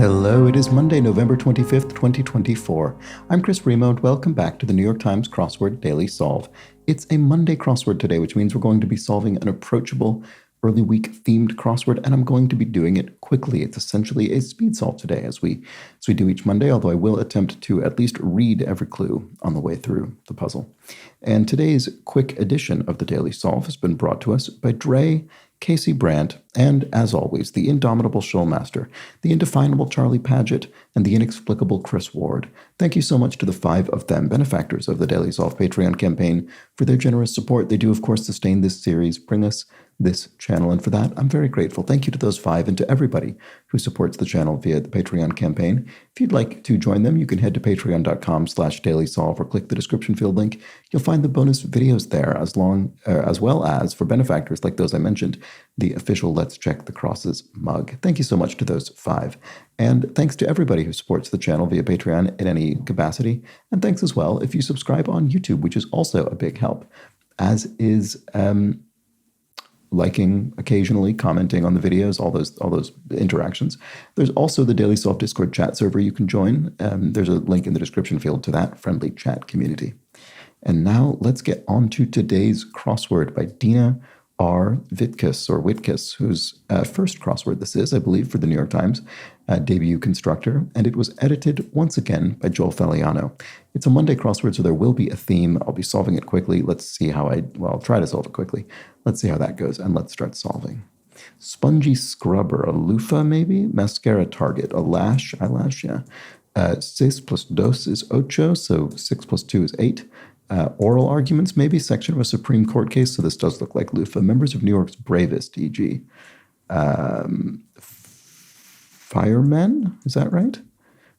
Hello, it is Monday, November 25th, 2024. I'm Chris Remo, and welcome back to the New York Times Crossword Daily Solve. It's a Monday crossword today, which means we're going to be solving an approachable early week themed crossword, and I'm going to be doing it quickly. It's essentially a speed solve today, as we do each Monday, although I will attempt to at least read every clue on the way through the puzzle. And today's quick edition of the Daily Solve has been brought to us by Dre, Casey Brandt, and, as always, the indomitable Showmaster, the indefinable Charlie Paget, and the inexplicable Chris Ward. Thank you so much to the 5 of them, benefactors of the Daily Solve Patreon campaign, for their generous support. They do, of course, sustain this series, bring us this channel, and for that, I'm very grateful. Thank you to those 5 and to everybody who supports the channel via the Patreon campaign. If you'd like to join them, you can head to patreon.com/dailysolve or click the description field link. You'll find the bonus videos there, as well as, for benefactors like those I mentioned, the official Let's Check the Crosses mug. Thank you so much to those 5. And thanks to everybody who supports the channel via Patreon in any capacity. And thanks as well if you subscribe on YouTube, which is also a big help, as is liking occasionally, commenting on the videos, all those interactions. There's also the Daily Solve Discord chat server you can join. There's a link in the description field to that friendly chat community. And now let's get on to today's crossword by Dina R. Witkus, whose first crossword this is, I believe, for the New York Times debut constructor, and it was edited once again by Joel Felliano. It's a Monday crossword, so there will be a theme. I'll be solving it quickly. Let's see how I'll try to solve it quickly. Let's see how that goes, and let's start solving. Spongy scrubber, a loofah maybe? Mascara target, a lash, eyelash, yeah. 6 plus 2 is 8, so 6 plus 2 is 8. Oral arguments, maybe, section of a Supreme Court case, so this does look like loofah. Members of New York's bravest, e.g. Firemen, is that right?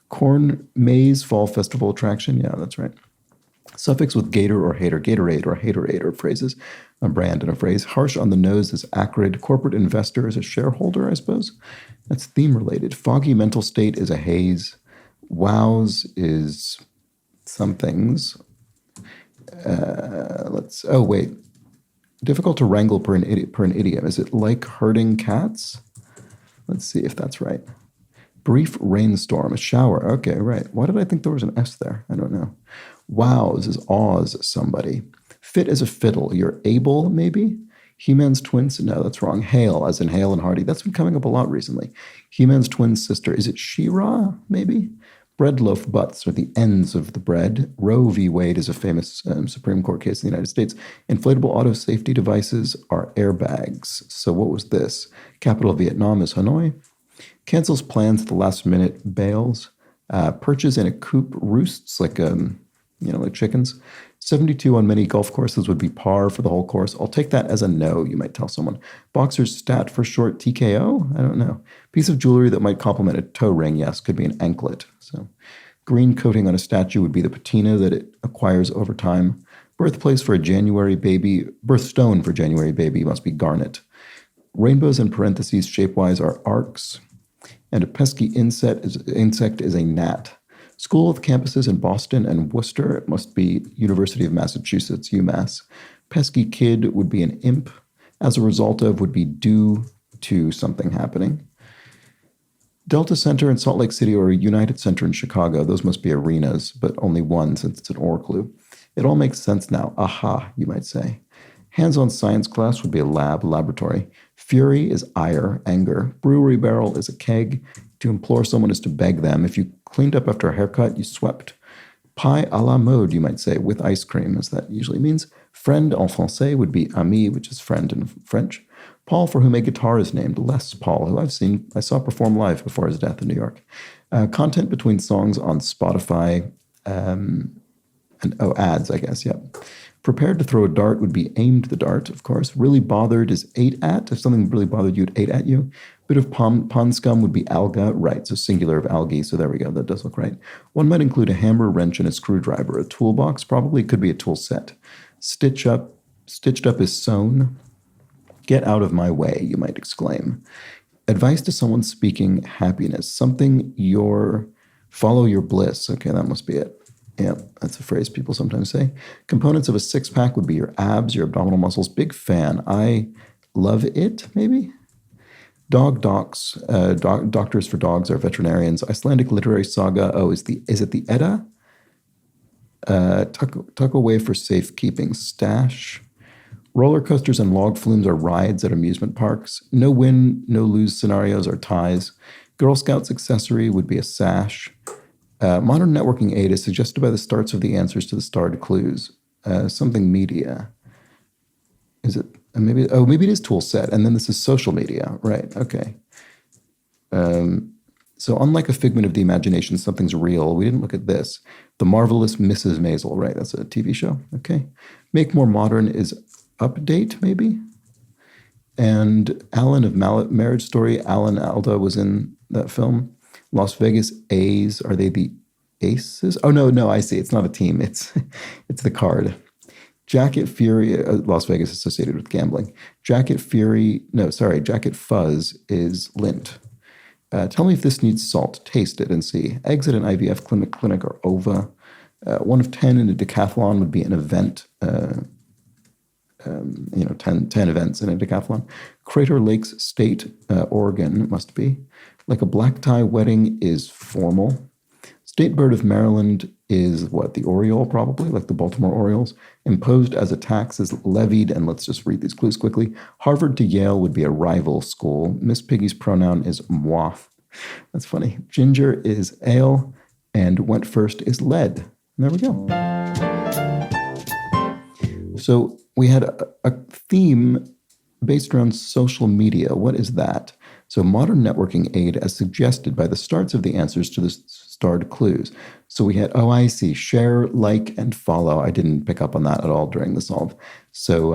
Corn maze fall festival attraction, yeah, that's right. Suffix with gator or hater, Gatorade or haterade are phrases, a brand and a phrase. Harsh on the nose is acrid. Corporate investor is a shareholder, I suppose. That's theme related. Foggy mental state is a haze. Wows is some things. Difficult to wrangle per an idiom. Is it like herding cats? Let's see if that's right. Brief rainstorm, a shower. Okay, right. Why did I think there was an S there? I don't know. Wows is awes somebody. Fit as a fiddle. You're able, maybe? He-Man's twins? No, that's wrong. Hale, as in Hale and Hardy. That's been coming up a lot recently. He-Man's twin sister. Is it She-Ra, maybe? Bread loaf butts are the ends of the bread. Roe v. Wade is a famous Supreme Court case in the United States. Inflatable auto safety devices are airbags. So what was this? Capital of Vietnam is Hanoi. Cancels plans at the last minute, bails. Perches in a coop, roosts like chickens. 72 on many golf courses would be par for the whole course. I'll take that as a no, you might tell someone. Boxer's stat for short, TKO? I don't know. Piece of jewelry that might complement a toe ring, yes, could be an anklet. So green coating on a statue would be the patina that it acquires over time. Birthstone for January baby must be garnet. Rainbows in parentheses shape-wise are arcs. And a pesky insect is a gnat. School with campuses in Boston and Worcester, it must be University of Massachusetts, UMass. Pesky kid would be an imp. As a result of would be due to something happening. Delta Center in Salt Lake City or United Center in Chicago, those must be arenas, but only one since it's an or clue. It all makes sense now. Aha, you might say. Hands-on science class would be a laboratory. Fury is ire, anger. Brewery barrel is a keg. To implore someone is to beg them. If you cleaned up after a haircut, you swept. Pie à la mode, you might say, with ice cream, as that usually means. Friend en français would be ami, which is friend in French. Paul, for whom a guitar is named, Les Paul, who I saw perform live before his death in New York. Content between songs on Spotify, ads, I guess, yep. Prepared to throw a dart would be aimed the dart, of course. Really bothered is ate at. If something really bothered you, it ate at you. Bit of pond scum would be alga, right, so singular of algae, so there we go, that does look right. One might include a hammer, wrench, and a screwdriver. A toolbox probably could be a tool set. Stitched up is sewn. Get out of my way, you might exclaim. Advice to someone speaking happiness. Follow your bliss. Okay, that must be it. Yeah, that's a phrase people sometimes say. Components of a six-pack would be your abs, your abdominal muscles. Big fan. I love it, maybe? Dog docs, doctors for dogs are veterinarians. Icelandic literary saga. Oh, is it the Edda? Tuck away for safekeeping. Stash. Roller coasters and log flumes are rides at amusement parks. No win, no lose scenarios are ties. Girl Scouts accessory would be a sash. Modern networking aid is suggested by the starts of the answers to the starred clues. Something media. Is it maybe it is tool set, and then this is social media, right? Okay. So unlike a figment of the imagination, something's real. We didn't look at this. The Marvelous Mrs. Maisel, right? That's a TV show. Okay. Make more modern is update, maybe. And Alan of Marriage Story. Alan Alda was in that film. Las Vegas A's. Are they the Aces? Oh no, I see. It's not a team. It's the card. Jacket Fury, Las Vegas associated with gambling. Jacket Fuzz is lint. Tell me if this needs salt. Taste it and see. Eggs at an IVF clinic or ova. 1 of 10 in a decathlon would be an event. 10 events in a decathlon. Crater Lakes State, Oregon must be. Like a black tie wedding is formal. State bird of Maryland is what? The Oriole, probably, like the Baltimore Orioles. Imposed as a tax is levied, and let's just read these clues quickly. Harvard to Yale would be a rival school. Miss Piggy's pronoun is moi. That's funny. Ginger is ale, and went first is lead. And there we go. So we had a theme based around social media. What is that? So modern networking aid as suggested by the starts of the answers to the starred clues. So we had, I see, share, like, and follow. I didn't pick up on that at all during the solve. So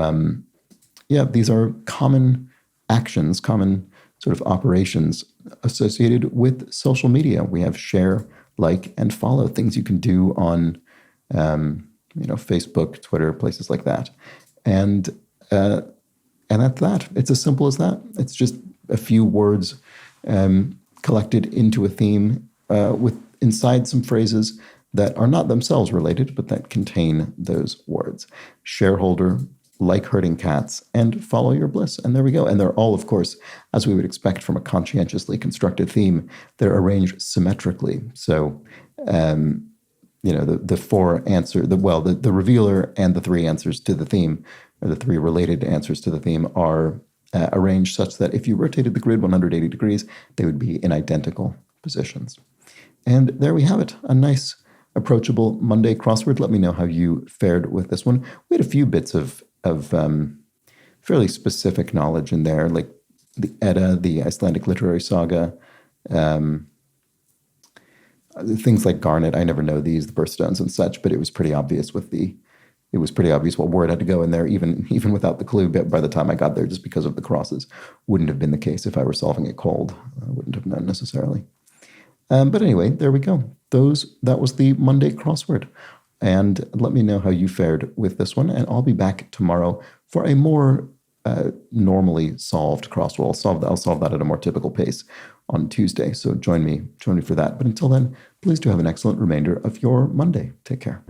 these are common actions, common sort of operations associated with social media. We have share, like, and follow, things you can do on Facebook, Twitter, places like that. And that's that. It's as simple as that. It's just a few words collected into a theme with inside some phrases that are not themselves related, but that contain those words. Shareholder, like herding cats, and follow your bliss. And there we go. And they're all, of course, as we would expect from a conscientiously constructed theme, they're arranged symmetrically. So, the four answer, the revealer and the three answers to the theme, or the three related answers to the theme, are arranged such that if you rotated the grid 180 degrees, they would be in identical positions. And there we have it, a nice, approachable Monday crossword. Let me know how you fared with this one. We had a few bits of fairly specific knowledge in there, like the Edda, the Icelandic literary saga, things like garnet. I never know these, the birthstones and such, but it was pretty obvious what word had to go in there, even without the clue. But by the time I got there, just because of the crosses, wouldn't have been the case if I were solving it cold. I wouldn't have known necessarily. But anyway, there we go. That was the Monday crossword. And let me know how you fared with this one. And I'll be back tomorrow for a more normally solved crossword. I'll solve that at a more typical pace on Tuesday. So join me for that. But until then, please do have an excellent remainder of your Monday. Take care.